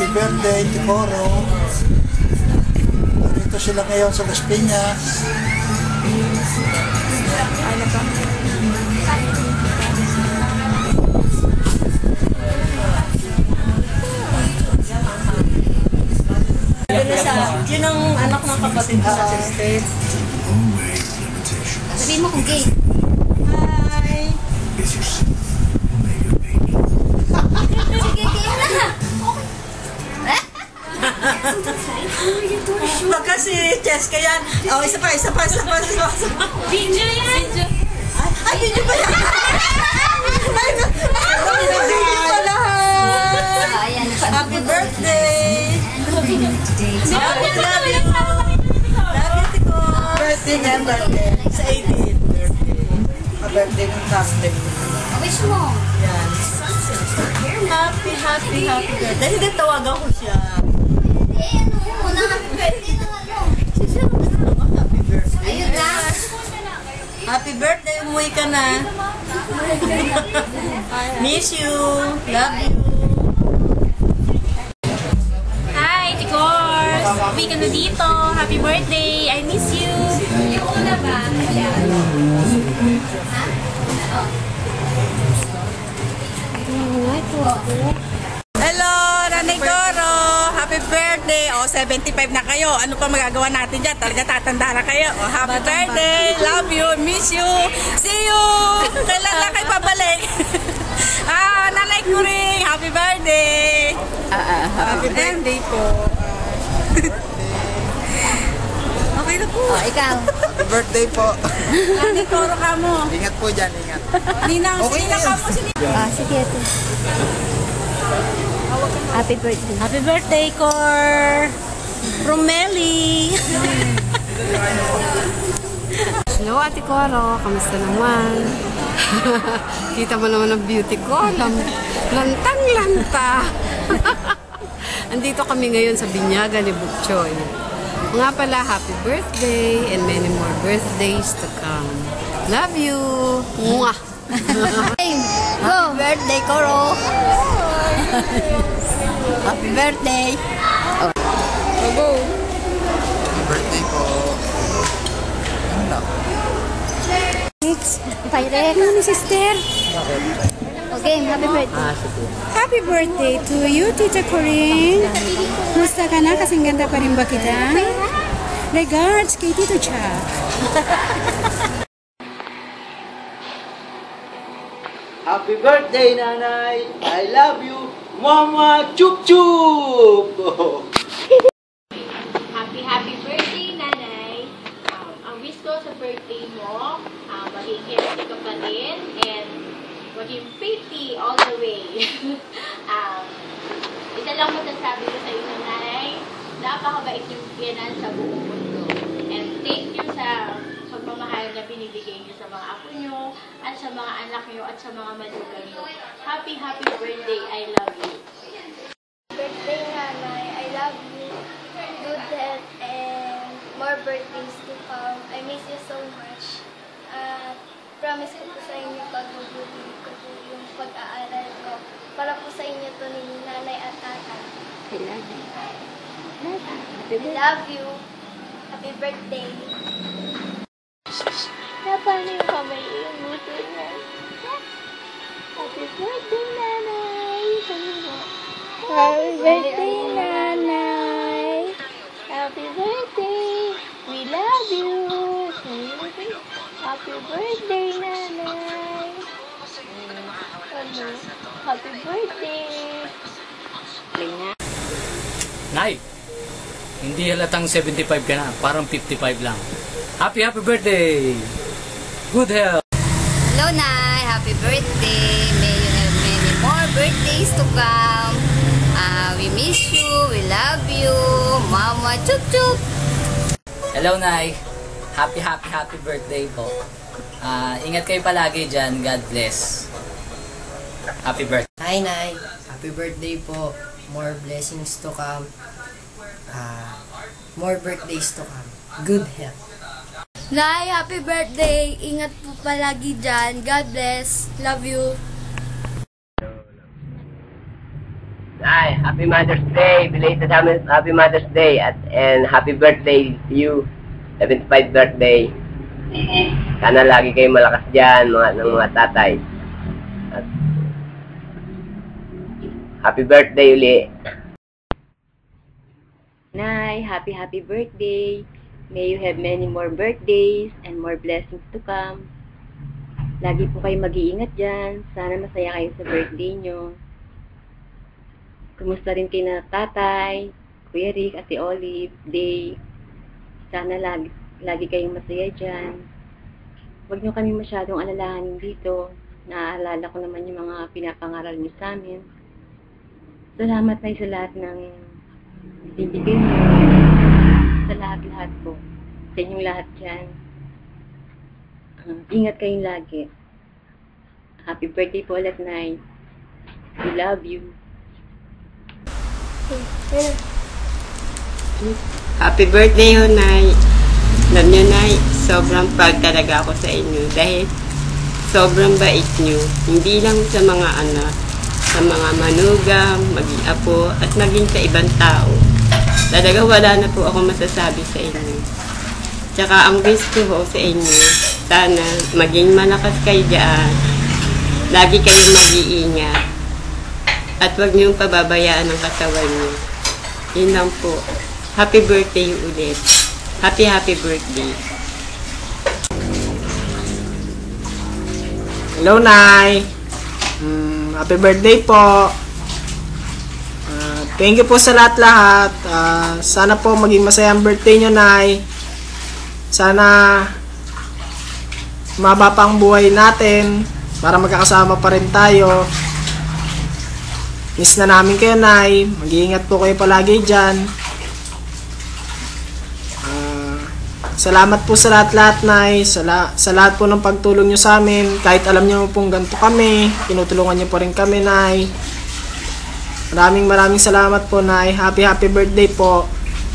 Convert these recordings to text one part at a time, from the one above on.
Happy birthday, Tikoro. Dito sila ngayon sa Las Piñas. Yun ang anak ng kapatid ko sa sister. Sabihin mo kung gay. Hi! Sige, gay na! Baka si Cheska yan. Oh, isa pa. Video yan! Ay, video pa yan! Video pa lahat! Happy birthday! Love you, birthday na birthday. Sa 18th birthday. Birthday ng Thursday. Wish mo. Yan. Happy birthday. Hindi, tawagan ko siya. Ano muna, happy birthday na ano. Happy birthday. Ayun lang. Happy birthday, umuwi ka na. Miss you. Love you. Hi, Tikors! Uwi ka na dito. Happy birthday. I miss you. Yung una ba? Hello, Nanay Goro! Happy birthday! O, 75 na kayo. Ano pa magagawa natin dyan? Talaga tatanda na kayo. O, happy birthday! Love you! Miss you! See you! Kailan na kayo pabalik? Nanay Kuring! Happy birthday! Happy birthday po. Okay na po. Ikaw. Happy birthday po. Nanay Goro ka mo. Ingat po dyan, ingat. Ninang, Okay sinina ka mo. Sige ito. Happy birthday. Happy birthday, Cor! From Melly! Hello, Ate Coro. Kamusta naman? Kita mo naman ang beauty ko. Lantang-lanta. Andito kami ngayon sa Binyaga ni Butchoy. Nga pala, happy birthday and many more birthdays to come. Love you! Mwah! Go! Birthday, Coro! Happy birthday! Go! Happy birthday po. Ano lang? Pirate! Ano, sister? Okay, happy birthday! Happy birthday to you, Tita Corinne. Musta ka na? Kasing ganda pa rin ba kita? Regards kay Tito Chuck. Happy birthday, Nanay! I love you! Mama Chup Chup! Happy birthday, Nanay! Ang wish ko sa birthday mo, maging healthy ka pa rin and maging pretty all the way. Isa lang masasabi ko sa inyo, Nanay, napakabait yung biyanan sa buong mundo. And thank you sa pagmamahal na binibigay niyo sa mga apo niyo at sa mga anak niyo at sa mga manugang niyo. Happy birthday! I love you! Birthday, Nanay. I love you. Good health and more birthdays to come. I miss you so much. Promise ko po sa inyo pagbubuti ko po yung pag-aaral ko. Para po sa inyo to ni Nanay at Tatay. I love you. I love you. Happy birthday. Napano yung kamay yung buto niya. Happy birthday, Nanay. Sabi mo. Happy birthday, Nanay. Happy birthday. We love you. Happy birthday, Nanay. Ano? Happy birthday. Nay, hindi halatang 75 ka na, parang 55 lang. Happy birthday! Good health! Hello, Nay. Happy birthday. May you have many more birthdays to come. We miss you. We love you. Mama Chup Chup. Hello, Nay. Happy birthday po. Ingat kayo palagi dyan. God bless. Happy birthday. Hi, Nay. Happy birthday po. More blessings to come. More birthdays to come. Good health. Nay, happy birthday. Ingat po palagi dyan. God bless. Love you. Nay, Happy Mother's Day. Belated Happy Mother's Day. And happy birthday to you. 75th birthday. Sana lagi kayo malakas dyan, ng mga tatay. At happy birthday uli. Nay, happy birthday. May you have many more birthdays and more blessings to come. Lagi po kayo mag-iingat dyan. Sana masaya kayo sa birthday nyo. Kumusta rin kayo na tatay, Kuya Rick, Ate Olive, Day. Sana lagi kayong masaya dyan. Huwag nyo kami masyadong alalahanin dito. Naaalala ko naman yung mga pinapangaral nyo sa amin. Salamat tayo sa lahat ng bibigay nyo. Sa lahat-lahat po. Sa inyong lahat dyan. Ingat kayong lagi. Happy birthday po ulit, Nay. We love you. Happy birthday ho, Nay. Alam nyo, Nay, sobrang proud talaga ako sa inyo dahil sobrang bait nyo. Hindi lang sa mga anak, sa mga manugang, maging apo, at maging sa ibang tao. Talaga wala na po ako masasabi sa inyo. Tsaka ang wish ko ho sa inyo, sana maging malakas kayo dyan. Lagi kayong mag-iingat. At huwag niyong pababayaan ang katawan niyo. Yun lang po. Happy birthday ulit. Happy birthday. Hello, Nay. Happy birthday po. Thank you po sa lahat-lahat. Sana po maging masaya ang birthday nyo, Nay. Sana maba pa ang buhay natin para magkakasama pa rin tayo. Miss na namin kayo, Nay. Mag-iingat po kayo palagi dyan. Salamat po sa lahat-lahat, Nay. Sa lahat po ng pagtulong nyo sa amin. Kahit alam nyo pong ganito kami, tinutulungan nyo pa rin kami, Nay. Maraming salamat po, Nay. Happy birthday po.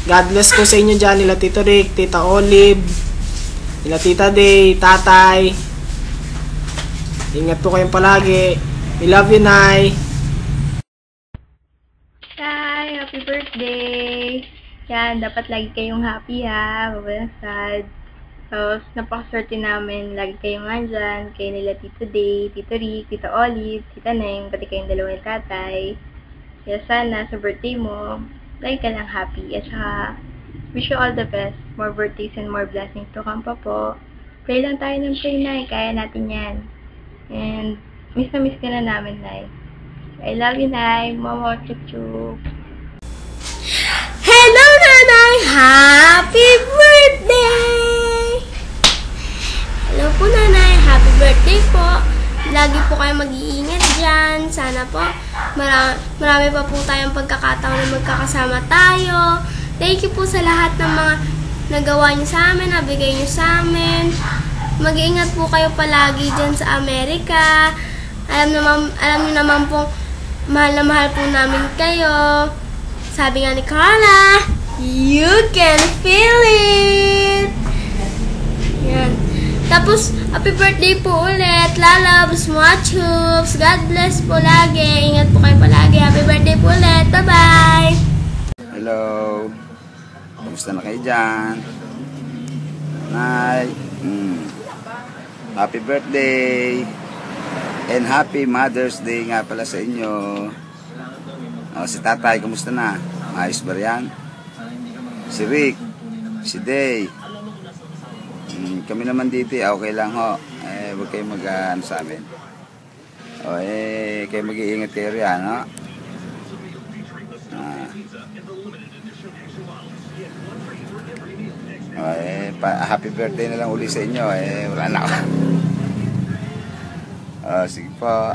God bless po sa inyo dyan, nila Tito Rick, Tita Olive, nila Tita Day, Tatay. Ingat po kayong palagi. We love you, Nay. Hi, happy birthday! Yan, dapat lagi kayong happy ha, walang sad. So, napakaswerte namin, lagi kayong andyan, kayo nila Tito Day, Tito Rick, Tito Olive, Tita Neng, pati kayong dalawang tatay. Kaya sana, sa birthday mo, lagi ka lang happy. At saka, wish you all the best. More birthdays and more blessings to come pa po. Pray lang tayo ng pray, Nay. Kaya natin yan. And, miss na miss ka na namin, Nay. I love you, Nay. Mama, chup-chup. Hello, Nanay! Happy birthday! Hello po, Nanay. Happy birthday po. Lagi po kayo mag-iingat dyan. Sana po marami pa po tayong pagkakataon na magkakasama tayo. Thank you po sa lahat ng mga nagawa niyo sa amin, nabigay niyo sa amin. Mag-iingat po kayo palagi dyan sa Amerika. Alam niyo naman po, mahal na mahal po namin kayo. Sabi nga ni Carla, you can feel it! Yan. Tapos, happy birthday po ulit. Lalabs, Mwachups. God bless po lagi. Ingat po kayo palagi. Happy birthday po ulit. Bye-bye! Hello. Kamusta na kayo dyan? Nay. Happy birthday. And happy Mother's Day nga pala sa inyo. Si Tatay, kamusta na? Ayos ba yan? Si Rick. Si Day. Kami naman dito, okay lang ho. Huwag kayo mag-ano sa amin. Kayo mag-iingat kayo riyan, no? Happy birthday na lang uli sa inyo. Wala na ako. Sige po.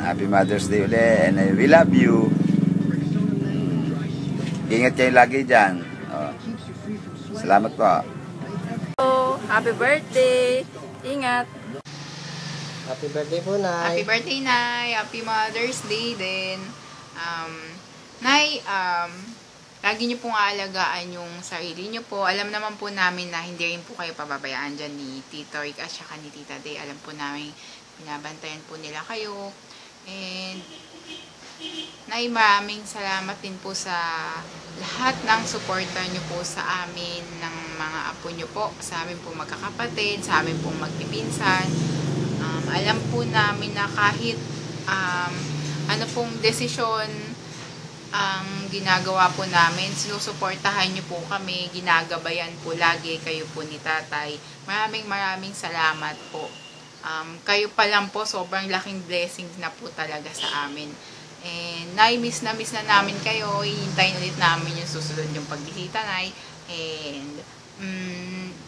Happy Mother's Day ulit. And we love you. Ingat kayo lagi dyan. Salamat po. Happy birthday. Ingat. Happy birthday po, Nay. Happy birthday, Nay. Happy Mother's Day din. Nay, lagi niyo pong aalagaan yung sarili niyo po. Alam naman po namin na hindi rin po kayo pababayaan dyan ni Tito Rick at saka ni Tita Day. Alam po namin, binabantayan po nila kayo. And Nay, maraming salamat din po sa lahat ng suporta nyo po sa amin, ng mga apo nyo po, sa amin po magkakapatid, sa amin pong magpipinsan. Alam po namin na kahit ano pong desisyon ang ginagawa po namin, sinusuportahan nyo po kami, ginagabayan po lagi kayo po ni tatay. Maraming salamat po. Kayo pa lang po, sobrang laking blessings na po talaga sa amin. And Nay, miss na namin kayo. Hihintayin ulit namin yung susunod yung pagbisita, Nay. And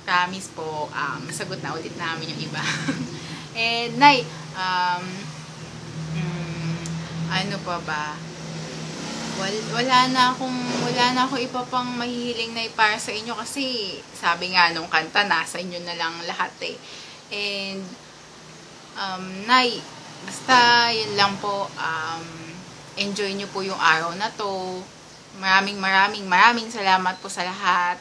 promise po, masagot na ulit namin yung iba. And Nay, ano pa ba? Wala na akong iba pang mahihiling na para sa inyo kasi sabi nga nung kanta, nasa inyo na lang lahat eh. And Nay, basta yun lang po, enjoy nyo po yung araw na to. Maraming salamat po sa lahat.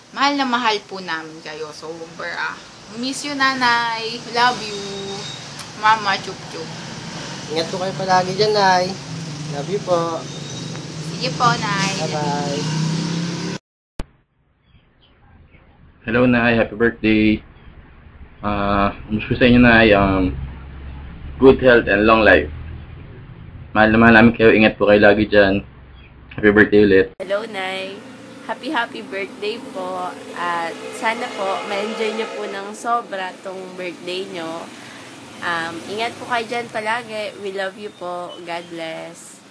Mahal na mahal po namin kayo. Sobra. Miss you, Nanay. Love you. Mama, chup chup. Ingat po kayo palagi dyan, Nay. Love you po. Sige po, Nay. Bye-bye. Hello, Nay. Happy birthday. Wish ko sa inyo, Nay, good health and long life. Mahal na mahal namin kayo. Ingat po kayo lagi dyan. Happy birthday ulit. Hello, Nay. Happy birthday po. At sana po, ma-enjoy nyo po ng sobra tong birthday nyo. Ingat po kayo dyan palagi. We love you po. God bless.